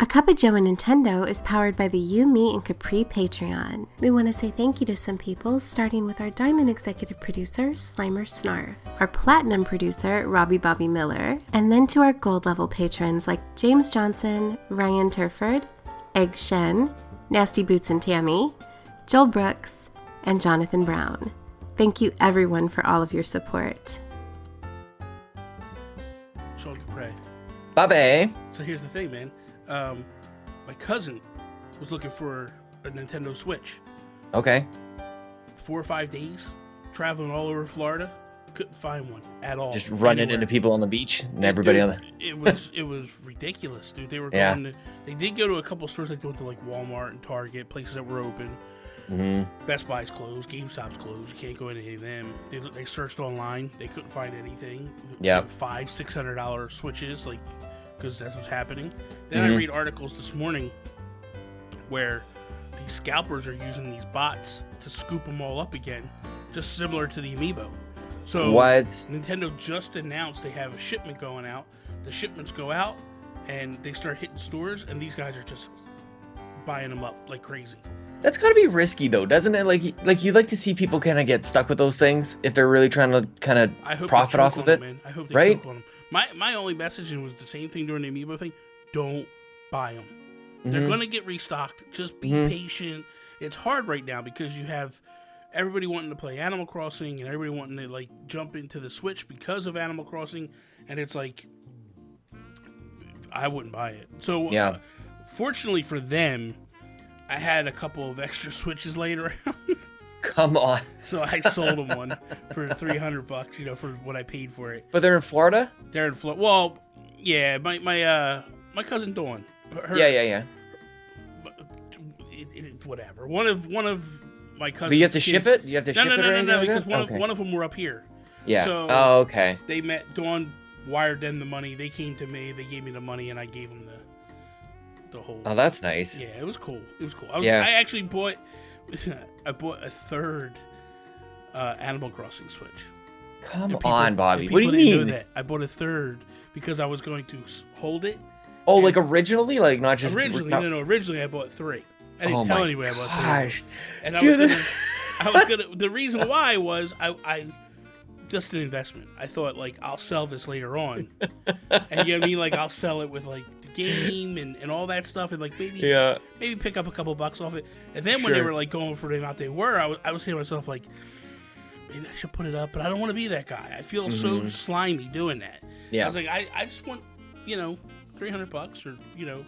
A Cuppa Joe Nintendo is powered by the You, Me, and Capri Patreon. We want to say thank you to some people, starting with our Diamond Executive Producer, Slimer Snarf, our Platinum Producer, Robbie Bobby Miller, and then to our Gold level patrons like James Johnson, Ryan Turford, Egg Shen, Nasty Boots and Tammy, Joel Brooks, and Jonathan Brown. Thank you everyone for all of your support. Sean Capri. Bye-bye. So here's the thing, man. My cousin was looking for a Nintendo Switch. Okay. 4 or 5 days, traveling all over Florida, couldn't find one at all. Just running into people on the beach and everybody on the... It was ridiculous, dude. They were going to... They did go to a couple stores, like they went to like Walmart and Target, places that were open. Mm-hmm. Best Buy's closed, GameStop's closed. You can't go into any of them. They searched online, they couldn't find anything. Yeah. $500-$600 Switches, like, because that's what's happening. Then I read articles this morning where these scalpers are using these bots to scoop them all up again, just similar to the Amiibo. So what? Nintendo just announced they have a shipment going out. The shipments go out, and they start hitting stores, and these guys are just buying them up like crazy. That's gotta be risky though, doesn't it? Like you'd like to see people kind of get stuck with those things if they're really trying to kind of profit off of it, man. I hope they right? choke on them. My only message, and was the same thing during the Amiibo thing: don't buy them. They're gonna get restocked. Just be patient. It's hard right now because you have everybody wanting to play Animal Crossing and everybody wanting to like jump into the Switch because of Animal Crossing, and it's like I wouldn't buy it. So fortunately for them, I had a couple of extra Switches laying around. Come on. So I sold them one for $300, you know, for what I paid for it. But they're in Florida? They're in Florida. Well, yeah, my cousin Dawn. Yeah. Whatever. One of my cousins. But you have to kids, ship it? You have to ship it? No, because one of them were up here. Yeah. So okay. They met. Dawn wired them the money. They came to me. They gave me the money, and I gave them the whole. Oh, that's nice. Yeah, it was cool. I actually bought. I bought a third Animal Crossing Switch. Come on, Bobby. What do you mean? mean? That. I bought a third because I was going to hold it. Oh, like originally? Like not just... Originally, no. Originally, I bought 3. I didn't tell anybody I bought 3. And I was gonna... The reason why was I just an investment. I thought, like, I'll sell this later on. And you know what I mean? Like, I'll sell it with, like, the game and all that stuff. And, like, maybe pick up a couple bucks off it. And then when they were, like, going for the amount they were, I was saying to myself, like, maybe I should put it up. But I don't want to be that guy. I feel so slimy doing that. Yeah. I was like, I just want, you know, $300 or, you know,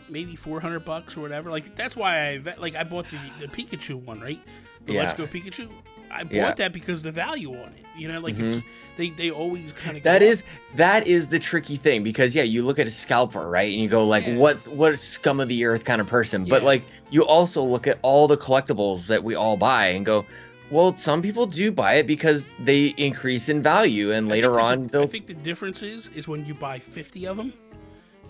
maybe $400 or whatever. Like, that's why I bought the Pikachu one, right? The Let's Go Pikachu. I bought that because the value on it, you know, like they always kind of that is the tricky thing, because you look at a scalper, right, and you go like, what scum of the earth kind of person, but like you also look at all the collectibles that we all buy and go, well, some people do buy it because they increase in value, and later on I think the difference is when you buy 50 of them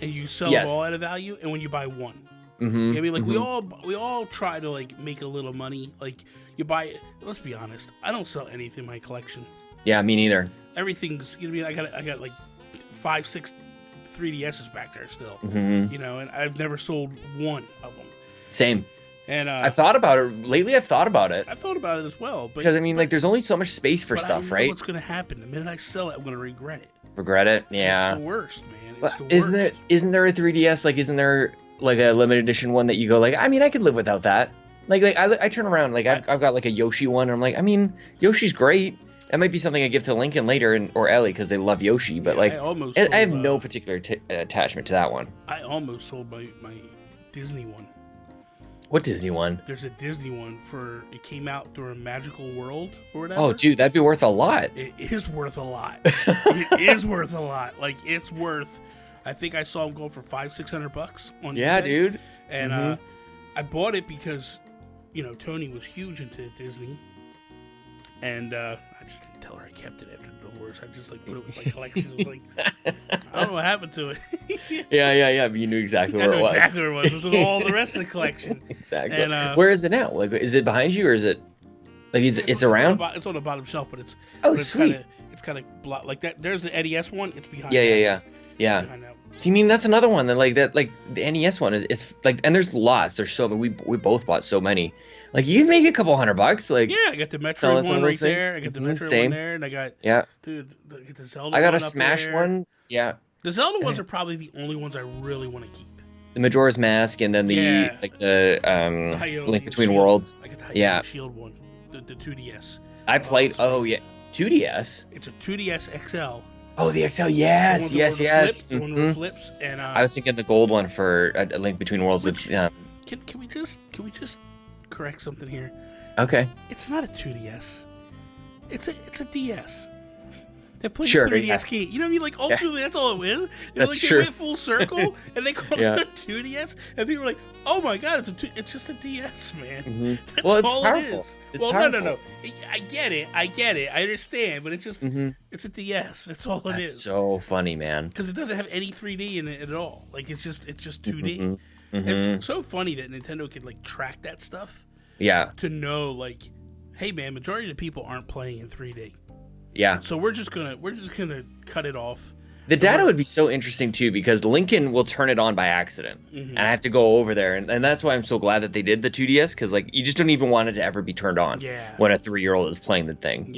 and you sell them all at a value, and when you buy one. I mean, like we all try to like make a little money. Like you buy, let's be honest, I don't sell anything in my collection. Yeah, me neither. Everything's, you know what I mean? I got like 5-6 3DSs back there still. You know, and I've never sold one of them. Same. And I've thought about it lately. I've thought about it as well. Because I mean, like, there's only so much space for stuff, I know right? What's going to happen the minute I sell it? I'm going to regret it. Regret it? Yeah. It's the worst, man. It's but the worst. Isn't there a 3DS? Like, isn't there like a limited edition one that you go like, I mean, I could live without that. Like I turn around, like I've got like a Yoshi one, and I'm like, I mean, Yoshi's great. That might be something I give to Lincoln later, or Ellie, because they love Yoshi. But like, I have no particular attachment to that one. I almost sold my Disney one. What Disney one? There's a Disney one it came out during Magical World or whatever. Oh, dude, that'd be worth a lot. It is worth a lot. It is worth a lot. Like, it's worth. I think I saw them go for $500-$600 on eBay. Dude. And I bought it because, you know, Tony was huge into Disney, and I just didn't tell her I kept it after the divorce. I just like put it with my collection. It was like, I don't know what happened to it. Yeah. But you knew exactly where it was. Exactly where it was. It was with all the rest of the collection. Exactly. And where is it now? Like, is it behind you, or is it like it's around? It's on the bottom shelf, but it's sweet. It's kind of like that. There's the NES one. It's behind. Yeah. Behind that. See, I mean, that's another one that like the NES one it's like, and there's lots. There's so many. We both bought so many. Like you can make a couple $100. Like yeah, I got the Metroid one right there. I got the Metroid one there, and I got dude, I got the Zelda. I got one a Smash one. Yeah. The Zelda ones are probably the only ones I really want to keep. The Majora's Mask, and then the Link Between Shield. Worlds. I got the Hylian Shield one, the 2DS. I played. 2DS. It's a 2DS XL. Oh, the XL. Yes. The one with flips, and I was thinking the gold one for a Link Between Worlds. Can we just correct something here? Okay. It's not a 2DS. It's a DS. They played 3DS game. You know what I mean? Like, ultimately, that's all it is. That's true. They went full circle, and they called it a 2DS, and people were like, oh my god, it's just a DS, man. Mm-hmm. That's all powerful. it is. It's powerful. No. I get it. I understand, but it's just, it's a DS. That's all it is. So funny, man. Because it doesn't have any 3D in it at all. Like, it's just 2D. It's so funny that Nintendo could, like, track that stuff. Yeah. To know, like, hey, man, majority of the people aren't playing in 3D. Yeah. So we're just gonna cut it off. The data would be so interesting too, because Lincoln will turn it on by accident, and I have to go over there, and that's why I'm so glad that they did the 2DS, because like you just don't even want it to ever be turned on. Yeah. When a 3-year-old is playing the thing,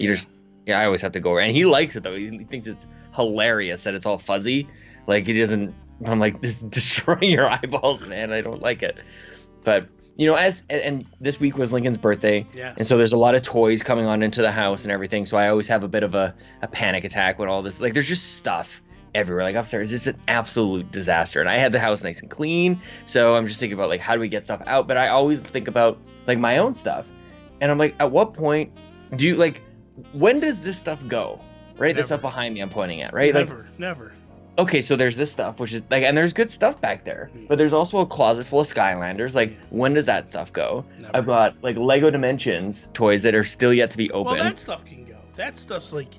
I always have to go over, and he likes it though. He thinks it's hilarious that it's all fuzzy. Like he doesn't. I'm like, this is destroying your eyeballs, man. I don't like it. But you know, and this week was Lincoln's birthday, and so there's a lot of toys coming on into the house and everything. So I always have a bit of a panic attack when all this, like, there's just stuff everywhere. Like upstairs, it's an absolute disaster. And I had the house nice and clean, so I'm just thinking about like, how do we get stuff out? But I always think about like my own stuff, and I'm like, at what point do you like? When does this stuff go? Right, the stuff behind me, I'm pointing at. Right, never. Okay, so there's this stuff, which is like, and there's good stuff back there, but there's also a closet full of Skylanders. Like, when does that stuff go? Never. I've got like Lego Dimensions toys that are still yet to be opened. Well, that stuff can go. That stuff's like,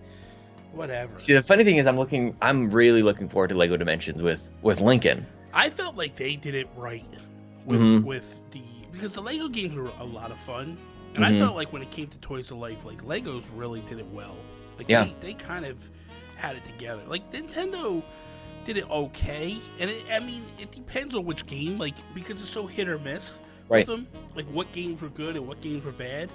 whatever. See, the funny thing is, I'm really looking forward to Lego Dimensions with Lincoln. I felt like they did it right because the Lego games were a lot of fun, and I felt like when it came to Toys to Life, like Legos really did it well. Like they kind of had it together. Like Nintendo did it okay, and it depends on which game, like, because it's so hit or miss with them, like what games were good and what games were bad.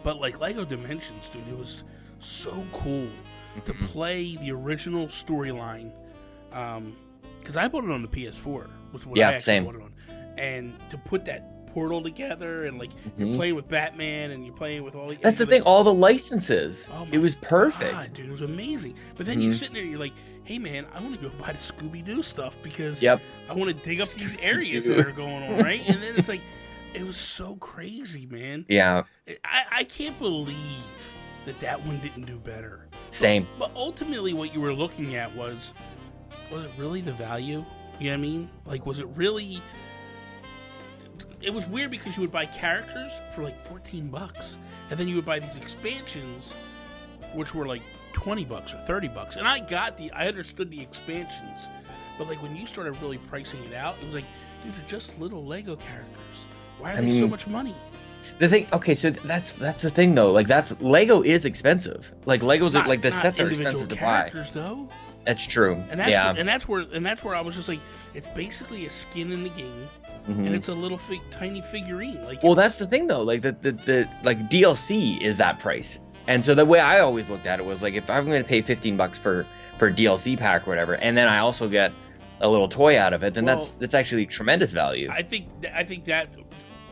But like Lego Dimensions, dude, it was so cool to play the original storyline, because I bought it on the PS4, which is what I actually bought it on, and to put that portal together, and like you're playing with Batman and you're playing with all the that's the thing, all the licenses. It was perfect. God, dude, it was amazing. But then you're sitting there, you're like, hey man, I want to go buy the Scooby-Doo stuff because I want to dig up these areas that are going on, right? And then it's like, it was so crazy, man. Yeah. I can't believe that one didn't do better. Same. But ultimately what you were looking at was it really the value? You know what I mean? Like, was it really... It was weird because you would buy characters for like $14, and then you would buy these expansions, which were like $20 or $30. And I understood the expansions, but like when you started really pricing it out, it was like, dude, they're just little Lego characters. Why are they so much money? The thing, okay, so that's the thing though. Like Lego is expensive. Like Legos are like the sets are expensive to buy. Though. That's true. And that's where I was just like, it's basically a skin in the game. And it's a little tiny figurine. Like, well, that's the thing though. Like the like DLC is that price, and so the way I always looked at it was like, if I'm going to pay $15 for a DLC pack or whatever, and then I also get a little toy out of it, then that's actually tremendous value. I think that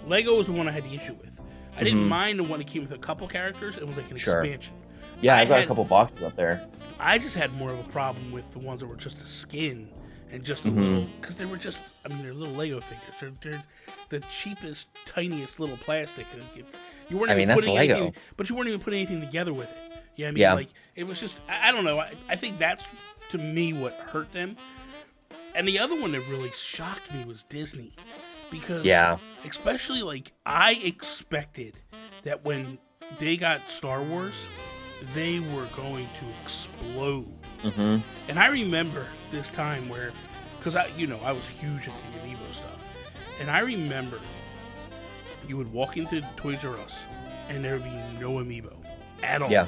Lego was the one I had the issue with. I didn't mind the one that came with a couple characters. It was like an expansion. Yeah, I've got a couple boxes up there. I just had more of a problem with the ones that were just a skin. And just a little, because they were just, they're little Lego figures. They're the cheapest, tiniest little plastic. You weren't even putting Lego. anything, but you weren't even putting anything together with it. You know what I mean? Yeah. Like, it was just, I don't know. I think that's, to me, what hurt them. And the other one that really shocked me was Disney. Because, especially, like, I expected that when they got Star Wars, they were going to explode. And I remember this time where, because I was huge into the Amiibo stuff, and I remember you would walk into Toys R Us and there would be no Amiibo at all. Yeah.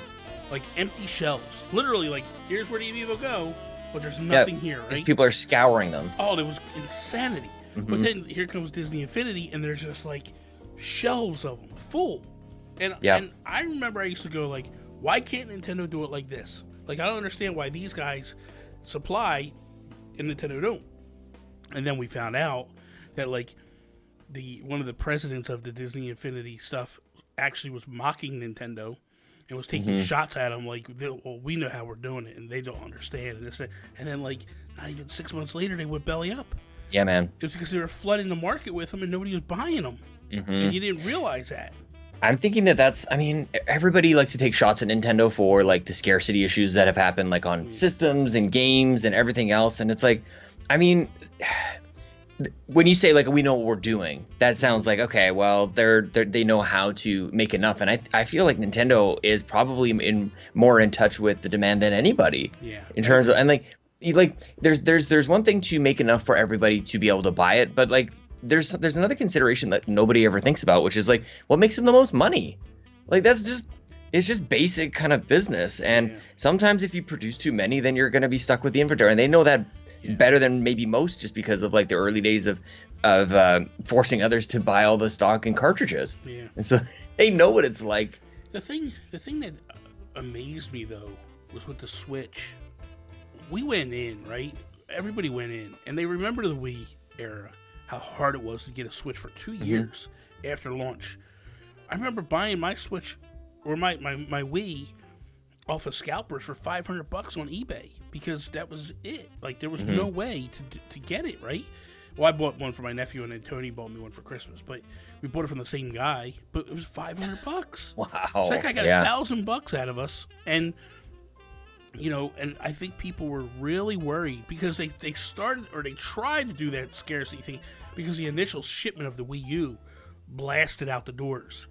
Like empty shelves. Literally, like, here's where the Amiibo go, but there's nothing here, right? Because people are scouring them. Oh, there was insanity. But then here comes Disney Infinity, and there's just like shelves of them full. And I remember I used to go like, why can't Nintendo do it like this? Like, I don't understand why these guys supply and Nintendo don't. And then we found out that like one of the presidents of the Disney Infinity stuff actually was mocking Nintendo and was taking shots at them like, well, we know how we're doing it, and they don't understand. And then like not even 6 months later, they went belly up. Yeah, man. It's because they were flooding the market with them and nobody was buying them. And you didn't realize that. I'm thinking everybody likes to take shots at Nintendo for like the scarcity issues that have happened like on systems and games and everything else. And it's like, I mean, when you say like, we know what we're doing, that sounds like, okay, well, they know how to make enough. And I feel like Nintendo is probably more in touch with the demand than anybody. Yeah. In terms of, and like there's one thing to make enough for everybody to be able to buy it, but like there's another consideration that nobody ever thinks about, which is like what makes them the most money. Like it's just basic kind of business. And sometimes if you produce too many, then you're going to be stuck with the inventory, and they know that better than maybe most, just because of like the early days of forcing others to buy all the stock and cartridges. And so they know what it's like. The thing that amazed me though was with the Switch. We went in, right? Everybody went in, and they remember the Wii era, how hard it was to get a Switch for 2 years after launch. I remember buying my Switch or my Wii off of scalpers for $500 on eBay because that was it. Like there was no way to get it, right? Well, I bought one for my nephew, and then Tony bought me one for Christmas. But we bought it from the same guy, but it was $500. Wow! So that guy got $1,000 out of us, and you know, and I think people were really worried because they started, or they tried to do that scarcity thing because the initial shipment of the Wii U blasted out the doors.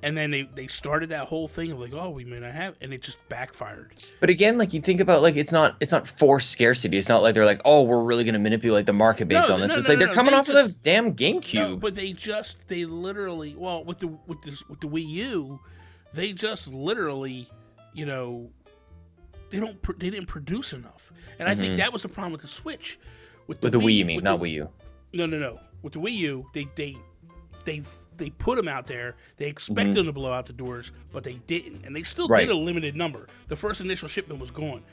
And then they started that whole thing of like, oh, we may not have, and it just backfired. But again, like you think about, like it's not forced scarcity. It's not like they're like, oh, we're really going to manipulate the market based on this. It's like they're coming off of the damn GameCube. No, but they literally, well, with the Wii U, they just literally, you know, they didn't produce enough. And I think that was the problem with the Switch. With the Wii, you mean, not Wii U. No. With the Wii U, they put them out there. They expected them to blow out the doors, but they didn't. And they still did a limited number. The first initial shipment was gone.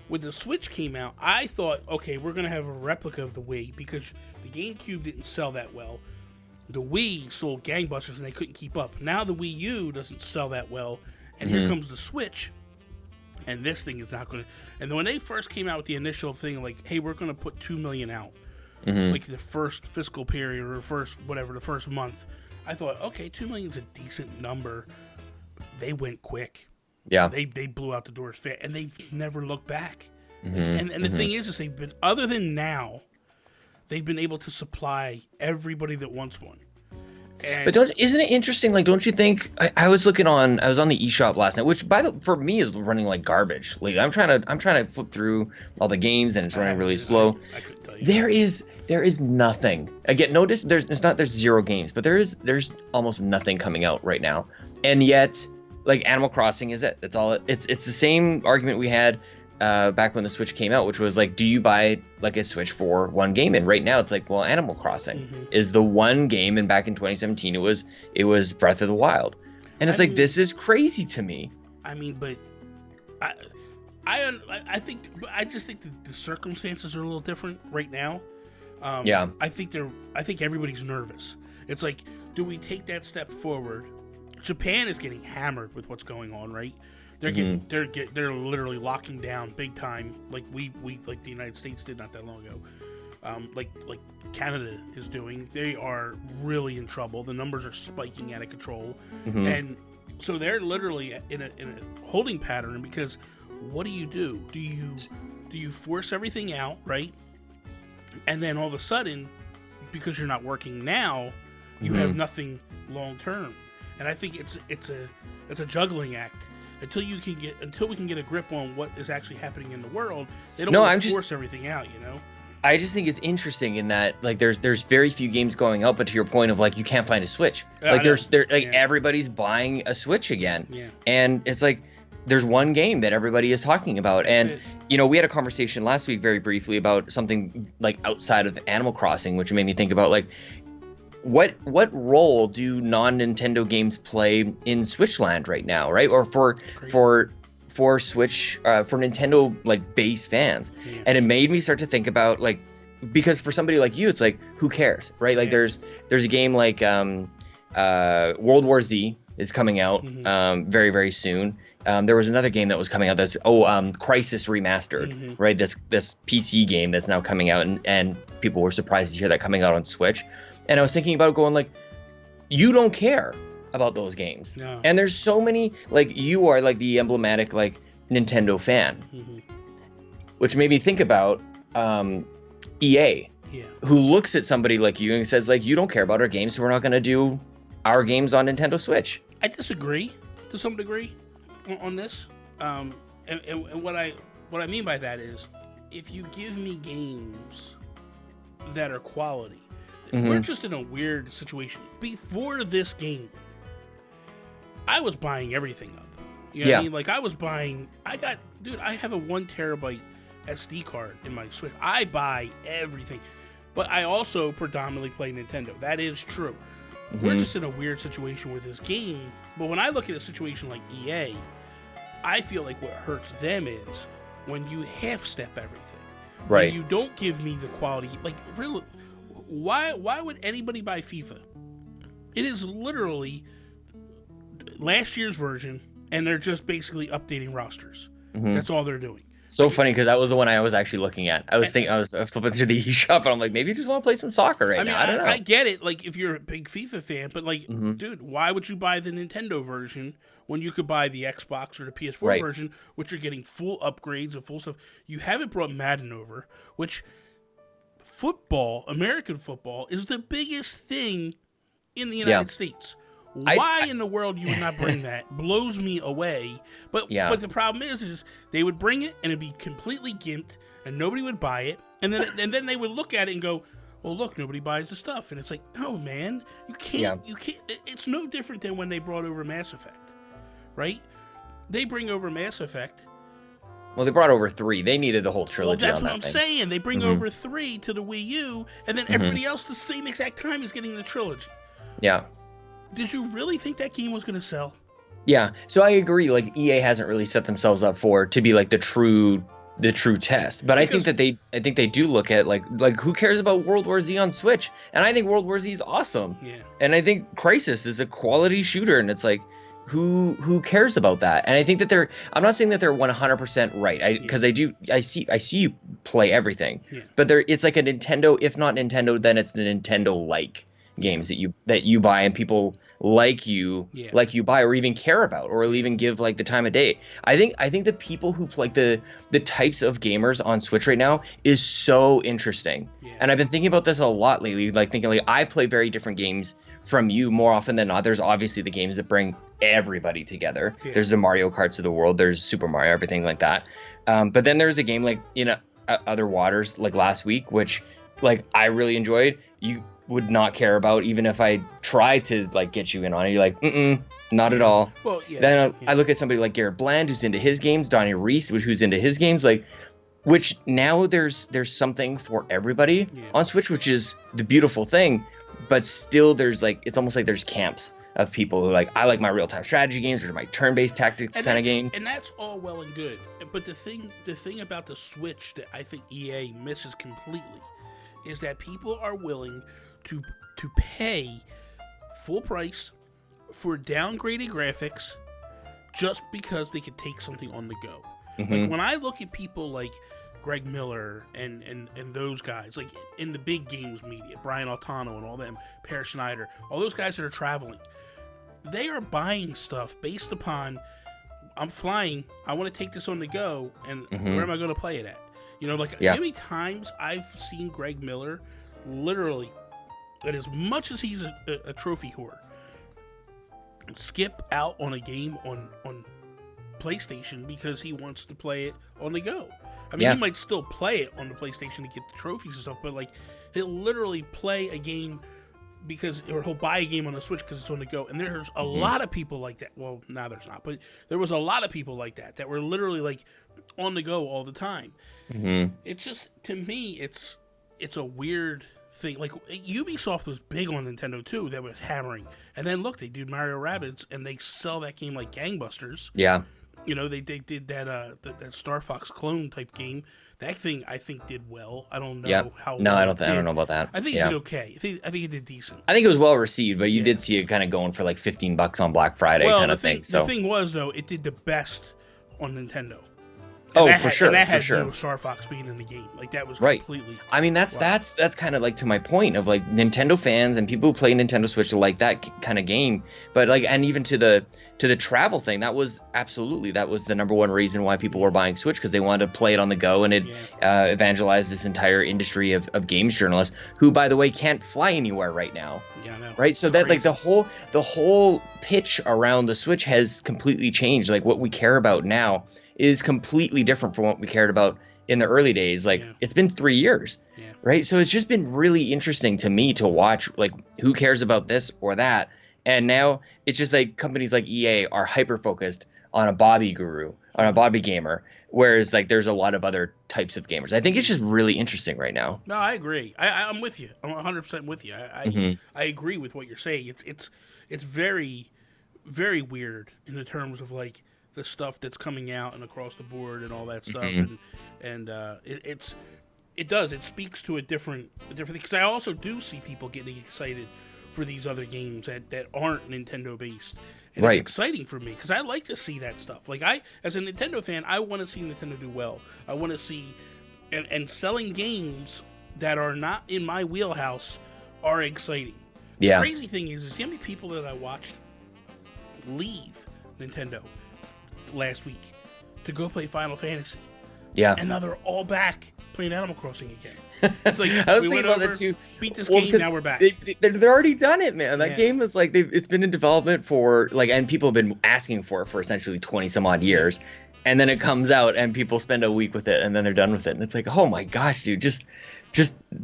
When the Switch came out, I thought, okay, we're going to have a replica of the Wii because the GameCube didn't sell that well. The Wii sold gangbusters and they couldn't keep up. Now the Wii U doesn't sell that well. And here comes the Switch. And this thing is not going to... And when they first came out with the initial thing, like, hey, we're going to put 2 million out. Like the first fiscal period or the first month. I thought, okay, 2 million is a decent number. They went quick. Yeah. They blew out the doors fast, and they've never looked back. And the thing is they've been, other than now, they've been able to supply everybody that wants one. And but isn't it interesting? Like, don't you think? I was on the eShop last night, which for me is running like garbage. Like, I'm trying to flip through all the games, and it's running really slow. I couldn't tell you. There is nothing. Again, notice there's 0 games, but there's almost nothing coming out right now. And yet, like Animal Crossing is it? That's all. It's the same argument we had back when the Switch came out, which was like, do you buy like a Switch for one game? And right now it's like, well, Animal Crossing is the one game, and back in 2017 it was Breath of the Wild, and it's like, this is crazy to me. I mean, but I just think the circumstances are a little different right now. I think everybody's nervous. It's like, do we take that step forward? Japan is getting hammered with what's going on, right? They're they're literally locking down big time, like we like the United States did not that long ago. Like Canada is doing. They are really in trouble. The numbers are spiking out of control, and so they're literally in a holding pattern, because what do? Do you force everything out, right? And then all of a sudden, because you're not working now, you have nothing long term. And I think it's a juggling act. Until we can get a grip on what is actually happening in the world, they don't want to force everything out, you know? I just think it's interesting in that, like, there's very few games going out, but to your point of, like, you can't find a Switch. Like, everybody's buying a Switch again. Yeah. And it's like, there's one game that everybody is talking about. And we had a conversation last week very briefly about something like outside of Animal Crossing, which made me think about like what role do non-Nintendo games play in Switch land right now, right? Or for Switch, for Nintendo like base fans. And it made me start to think about like, because for somebody like you, it's like, who cares, right? Like there's a game like World War Z is coming out very, very soon. There was another game that was coming out that's Crisis Remastered, right? This PC game that's now coming out, and people were surprised to hear that coming out on Switch. And I was thinking about going like, you don't care about those games. No. And there's so many, like, you are like the emblematic like Nintendo fan, which made me think about EA, who looks at somebody like you and says like, you don't care about our games, so we're not going to do our games on Nintendo Switch. I disagree to some degree on this, and what I mean by that is, if you give me games that are quality, we're just in a weird situation. Before this game, I was buying everything up. You know what I mean? Like I have a 1 terabyte SD card in my Switch. I buy everything, but I also predominantly play Nintendo. That is true. We're just in a weird situation with this game. But when I look at a situation like EA, I feel like what hurts them is when you half-step everything. Right. When you don't give me the quality. Like, really, why would anybody buy FIFA? It is literally last year's version, and they're just basically updating rosters. That's all they're doing. So funny, because that was the one I was actually looking at. I was flipping through the eShop, and I'm like, maybe you just want to play some soccer now. I don't know. I get it, like, if you're a big FIFA fan, but, like, dude, why would you buy the Nintendo version when you could buy the Xbox or the PS4 version, which are getting full upgrades and full stuff? You haven't brought Madden over, which football, American football, is the biggest thing in the United States. Why in the world you would not bring that blows me away. But the problem is they would bring it and it'd be completely gimped and nobody would buy it, and then they would look at it and go, well, look, nobody buys the stuff. And it's like, no, man, you can't. It's no different than when they brought over Mass Effect, right? They bring over Mass Effect. Well, they brought over 3. They needed the whole trilogy. Well, that's what I'm saying. They bring over 3 to the Wii U, and then everybody else the same exact time is getting the trilogy. Yeah. Did you really think that game was going to sell? Yeah, so I agree. Like, EA hasn't really set themselves up to be like the true test. But I think they do look at like who cares about World War Z on Switch? And I think World War Z is awesome. Yeah. And I think Crisis is a quality shooter, and it's like, who cares about that? And I think that I'm not saying that they're 100% right, because I see you play everything. Yeah. But it's like a Nintendo, if not Nintendo, then it's the Nintendo-like games that you buy, and people like you buy or even care about or even give like the time of day. I think the people who play the types of gamers on Switch right now is so interesting. Yeah. And I've been thinking about this a lot lately, like thinking like I play very different games from you more often than not. There's obviously the games that bring everybody together. Yeah. There's the Mario Karts of the world, there's Super Mario, everything like that. But then there's a game like in Other Waters like last week, which like I really enjoyed. You would not care about even if I tried to like get you in on it. You're like, not at all. Well, yeah. Then I look at somebody like Garrett Bland, who's into his games, Donnie Reese, who's into his games, like, which now there's something for everybody on Switch, which is the beautiful thing. But still, there's like, it's almost like there's camps of people who like, I like my real-time strategy games, which are my turn-based tactics kind of games. And that's all well and good. But the thing about the Switch that I think EA misses completely is that people are willing to pay full price for downgraded graphics just because they could take something on the go. Like when I look at people like Greg Miller and those guys, like in the big games media, Brian Altano and all them, Per Schneider, all those guys that are traveling, they are buying stuff based upon, I'm flying, I want to take this on the go, and where am I going to play it at? You know, like how many times I've seen Greg Miller literally, and as much as he's a trophy whore, skip out on a game on PlayStation because he wants to play it on the go. I mean, he might still play it on the PlayStation to get the trophies and stuff, but like he'll literally play a game because or he'll buy a game on the Switch because it's on the go. And there's a lot of people like that. Well, now there's not, but there was a lot of people like that were literally like on the go all the time. It's just, to me, it's a weird thing. Like, Ubisoft was big on Nintendo too. That was hammering. And then look, they do Mario Rabbids and they sell that game like gangbusters. Yeah. You know, they did that Star Fox clone type game. That thing, I think, did well. I don't know how. No, well I don't know about that. I think it did okay. I think it did decent. I think it was well received, but you did see it kind of going for like $15 on Black Friday kind of thing. So the thing was, though, it did the best on Nintendo. For sure. And that had no Star Fox being in the game. Like, that was completely. I mean, that's kind of like to my point of like Nintendo fans and people who play Nintendo Switch like that kind of game. But like, and even to the travel thing, that was the number one reason why people were buying Switch, because they wanted to play it on the go, and it evangelized this entire industry of games journalists who, by the way, can't fly anywhere right now. Yeah, I know. Right, so that like the whole pitch around the Switch has completely changed. Like, what we care about now is completely different from what we cared about in the early days. Like, it's been 3 years, right? So it's just been really interesting to me to watch, like, who cares about this or that. And now it's just like companies like EA are hyper focused on a Bobby guru, on a Bobby gamer, whereas like there's a lot of other types of gamers. I think it's just really interesting right now. No, I agree. I'm with you. I'm 100% with you. I agree with what you're saying. It's very, very weird in the terms of like the stuff that's coming out and across the board and all that stuff, and it speaks to a different thing, because I also do see people getting excited for these other games that aren't Nintendo based, and it's exciting for me because I like to see that stuff. Like, as a Nintendo fan, I want to see Nintendo do well. I want to see and selling games that are not in my wheelhouse are exciting. The crazy thing is how many people that I watched leave Nintendo last week to go play Final Fantasy. Yeah. And now they're all back playing Animal Crossing again. It's like, I was thinking about that too. Beat this game, now we're back. They're already done it, man. That game is like, it's been in development for like, and people have been asking for it for essentially 20 some odd years. And then it comes out and people spend a week with it and then they're done with it. And it's like, oh my gosh, dude, just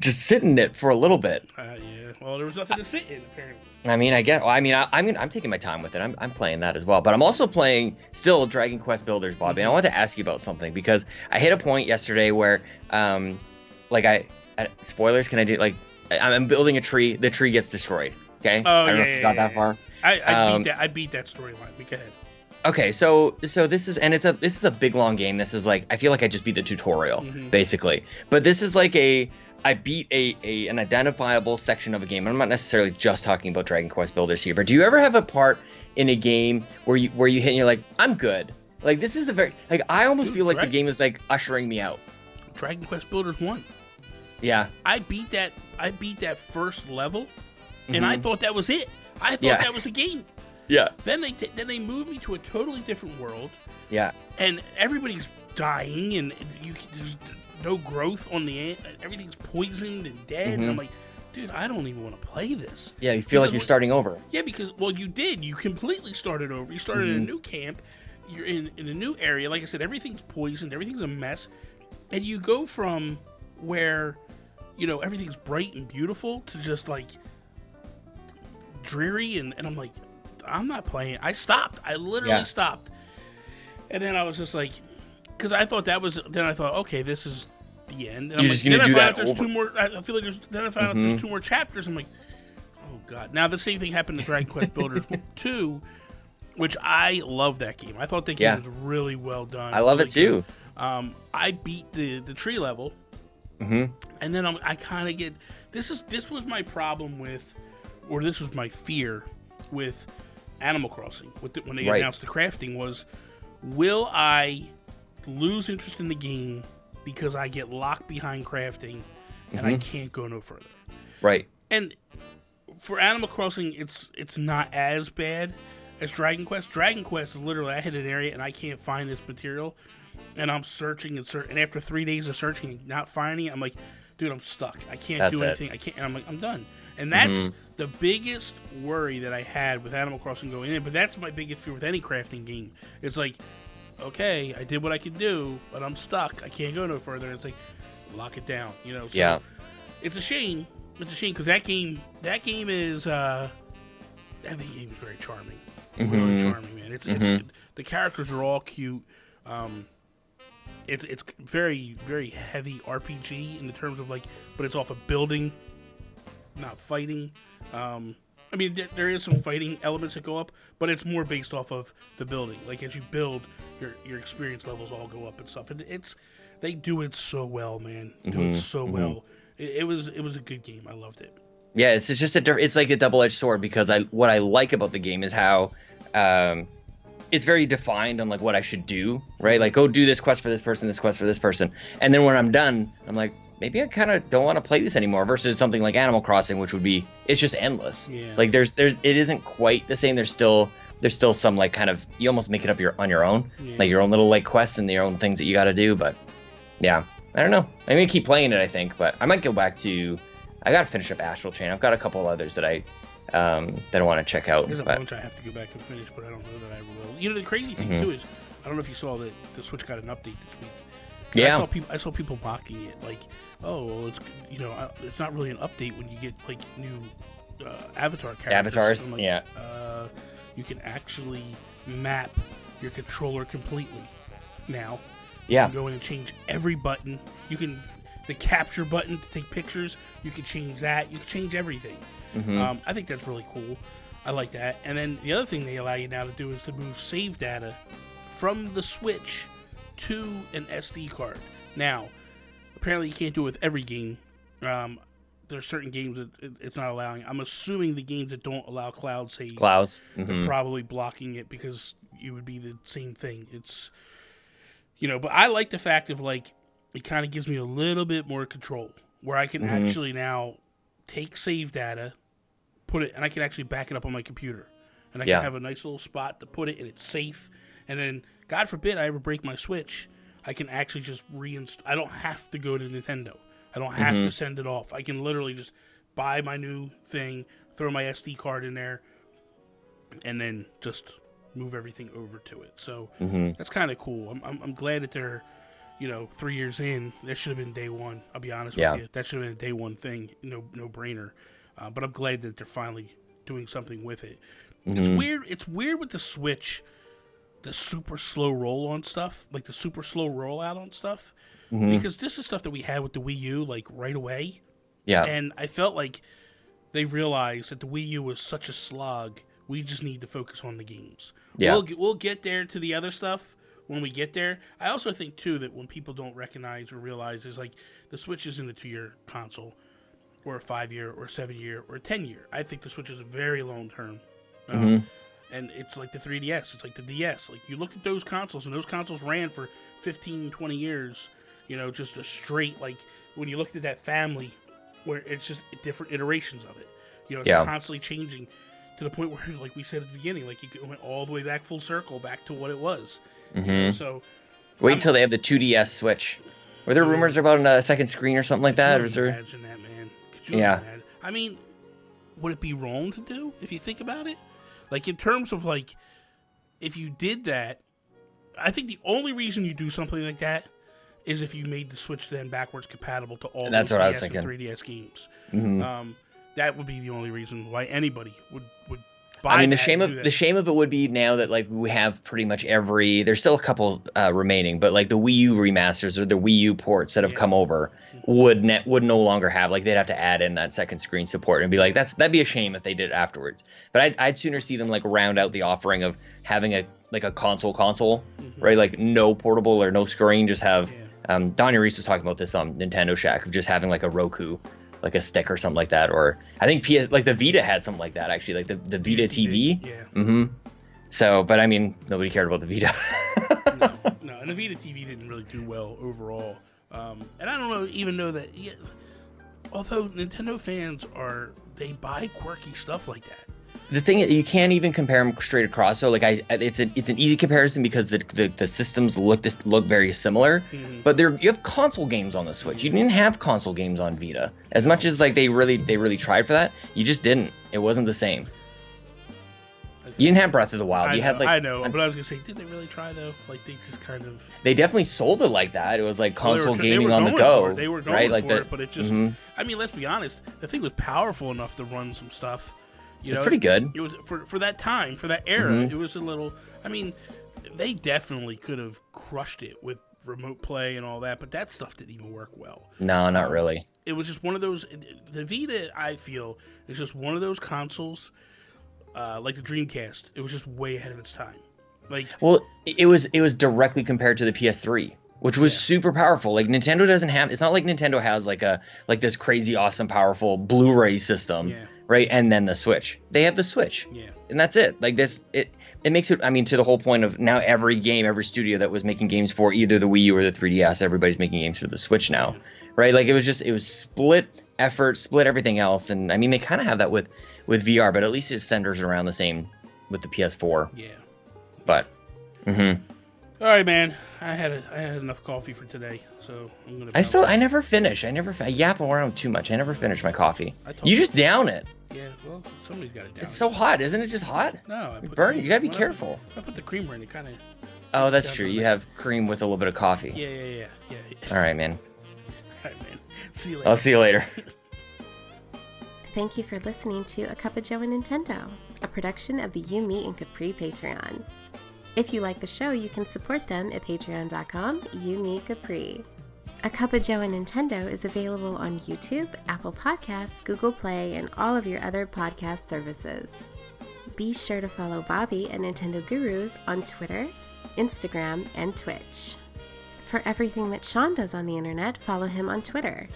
sit in it for a little bit. Yeah. Well, there was nothing to sit in, apparently. I mean, I'm taking my time with it. I'm playing that as well, but I'm also playing still Dragon Quest Builders, Bobby. And I wanted to ask you about something because I hit a point yesterday where, spoilers. Can I do I'm building a tree. The tree gets destroyed. Okay. I don't know if you got that far. I beat that storyline. Go ahead. Okay, so this is a big long game. This is like, I feel like I just beat the tutorial basically, but this is like I beat an identifiable section of a game. I'm not necessarily just talking about Dragon Quest Builders here, but do you ever have a part in a game where you hit and you're like, I'm good? Like, this is a very, like, I almost feel like the game is like ushering me out. Dragon Quest Builders 1. Yeah. I beat that first level, and I thought that was it. I thought that was the game. Yeah. Then they moved me to a totally different world. Yeah. And everybody's dying, and there's no growth on the end. Everything's poisoned and dead. And I'm like, dude, I don't even want to play this. Yeah, you feel like you're starting over. Yeah, because, well, you did. You completely started over. You started in a new camp. You're in a new area. Like I said, everything's poisoned. Everything's a mess. And you go from where, everything's bright and beautiful to just, like, dreary. And I'm like, I'm not playing. I stopped. I literally stopped. And then I was just like, because I thought okay, this is the end. And You're just going to do that there's two more. I feel like then I found out there's 2 more chapters. I'm like, oh god. Now the same thing happened to Dragon Quest Builders 2, which I love that game. I thought that game was really well done. I love it too. I beat the tree level, and then I kind of get this was my problem with, or this was my fear with Animal Crossing when they announced the crafting was, will I lose interest in the game because I get locked behind crafting and I can't go no further? Right. And for Animal Crossing, it's not as bad as Dragon Quest. Dragon Quest is literally, I hit an area and I can't find this material, and I'm searching and after 3 days of searching and not finding it, I'm like, dude, I'm stuck. I can't do anything. I can't. And I'm like, I'm done. And that's the biggest worry that I had with Animal Crossing going in. But that's my biggest fear with any crafting game. It's like, okay, I did what I could do, but I'm stuck. I can't go no further. It's like, lock it down, So it's a shame It's a shame because that game is that game is very charming. Really charming, man. It's the characters are all cute. It's very, very heavy RPG in the terms of like, but it's off of building, not fighting. I mean, there is some fighting elements that go up, but it's more based off of the building. Like as you build, your experience levels all go up and stuff. And they do it so well, man. Do it so well. It was a good game. I loved it. Yeah, it's just it's like a double-edged sword because what I like about the game is how it's very defined on like what I should do, right? Like go do this quest for this person, this quest for this person, and then when I'm done, I'm like, maybe I kind of don't want to play this anymore. Versus something like Animal Crossing, which would be it's just endless. Yeah. Like it isn't quite the same. There's still some like kind of you almost make it up on your own, like your own little like quests and your own things that you got to do. But yeah, I don't know. I'm gonna keep playing it, I think, but I might go back to. I gotta finish up Astral Chain. I've got a couple others that I want to check out. There's a bunch I have to go back and finish, but I don't know that I will. You know, the crazy thing too is I don't know if you saw that the Switch got an update this week. Yeah, I saw people mocking it, like, oh, well, it's not really an update when you get like new avatar characters. Avatars, like, yeah. You can actually map your controller completely now. Yeah. You can go in and change every button. The capture button to take pictures, you can change that. You can change everything. I think that's really cool. I like that. And then the other thing they allow you now to do is to move save data from the Switch to an SD card. Now, apparently you can't do it with every game. There's certain games that it's not allowing. I'm assuming the games that don't allow cloud save are probably blocking it because it would be the same thing. It's, but I like the fact of like, it kind of gives me a little bit more control where I can actually now take save data, put it, and I can actually back it up on my computer. And I can have a nice little spot to put it, and it's safe. And then, God forbid I ever break my Switch, I can actually just reinstall. I don't have to go to Nintendo. I don't have to send it off. I can literally just buy my new thing, throw my SD card in there, and then just move everything over to it. So that's kind of cool. I'm glad that they're 3 years in. That should have been day one. I'll be honest with you. That should have been a day one thing. No brainer. But I'm glad that they're finally doing something with it. It's weird. It's weird with the Switch, the super slow roll on stuff, like the super slow rollout on stuff, because this is stuff that we had with the Wii U, like right away. Yeah. And I felt like they realized that the Wii U was such a slog. We just need to focus on the games. Yeah. We'll get there to the other stuff when we get there. I also think too that when people don't recognize or realize is like the Switch isn't a 2-year console, or a 5-year, or a 7-year, or a 10-year. I think the Switch is very long term. And it's like the 3DS. It's like the DS. Like, you look at those consoles, and those consoles ran for 15, 20 years, just a straight, like, when you looked at that family, where it's just different iterations of it. It's constantly changing to the point where, like we said at the beginning, like, it went all the way back full circle, back to what it was. So wait until they have the 2DS Switch. Were there rumors about a second screen or something like that? Imagine that, man. Could you imagine? I mean, would it be wrong to do if you think about it? Like, in terms of, like, if you did that, I think the only reason you do something like that is if you made the Switch then backwards compatible to all those DS and 3DS games. That would be the only reason why anybody would buy. I mean, the shame of it would be now that, like, we have pretty much there's still a couple remaining, but like the Wii U remasters or the Wii U ports that have come over would no longer have, like, they'd have to add in that second screen support and be like, that'd be a shame if they did it afterwards. But I'd sooner see them like round out the offering of having a console, right? Like no portable or no screen, just have. Donnie Reese was talking about this on Nintendo Shack of just having like a Roku, like a stick or something like that, or I think like the Vita had something like that actually, like the Vita TV. Yeah. So, but I mean, nobody cared about the Vita. No, and the Vita TV didn't really do well overall. And I don't even know that. Yeah, although Nintendo fans they buy quirky stuff like that. The thing is, you can't even compare them straight across. So, like, it's an easy comparison because the systems look very similar. But you have console games on the Switch. You didn't have console games on Vita. As much as like they really tried for that, you just didn't. It wasn't the same. You didn't have Breath of the Wild. I know, but I was gonna say, did they really try though? Like they just kind of. They definitely sold it like that. It was like console gaming on the go. They were going for it, but it just. I mean, let's be honest. The thing was powerful enough to run some stuff. It's pretty good. It was for that time, for that era. It was a little. I mean, they definitely could have crushed it with remote play and all that, but that stuff didn't even work well. No, not really. It was just one of those. The Vita, I feel, is just one of those consoles. Like the Dreamcast, it was just way ahead of its time. Like, well, it was directly compared to the PS3, which was super powerful. Like Nintendo doesn't have. It's not like Nintendo has like this crazy awesome powerful Blu-ray system, right? And then the Switch. They have the Switch, and that's it. Like this, it makes it. I mean, to the whole point of now every game, every studio that was making games for either the Wii U or the 3DS, everybody's making games for the Switch now, right? Like it was split effort, split everything else, and I mean they kind of have that with VR, but at least it centers around the same with the PS4. Yeah. But. All right, man. I had enough coffee for today, so I'm gonna. I never finish. I yap around too much. I never finish my coffee. You just down it. Yeah. Well, somebody's got it down. It's so hot, isn't it? Just hot. No. You gotta be careful. I put the creamer in. It kind of. Oh, that's true. You have cream with a little bit of coffee. Yeah. All right, man. All right, man. See you later. I'll see you later. Thank you for listening to A Cuppa Joe Nintendo, a production of the You, Me, and Capri Patreon. If you like the show, you can support them at patreon.com/YouMeCapri. A Cuppa Joe Nintendo is available on YouTube, Apple Podcasts, Google Play, and all of your other podcast services. Be sure to follow Bobby and Nintendo Gurus on Twitter, Instagram, and Twitch. For everything that Sean does on the internet, follow him on Twitter,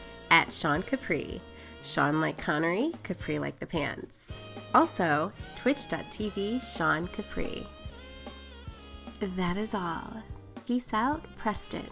@Sean Capri. Sean like Connery, Capri like the pants. Also, twitch.tv Sean Capri. That is all. Peace out, Preston.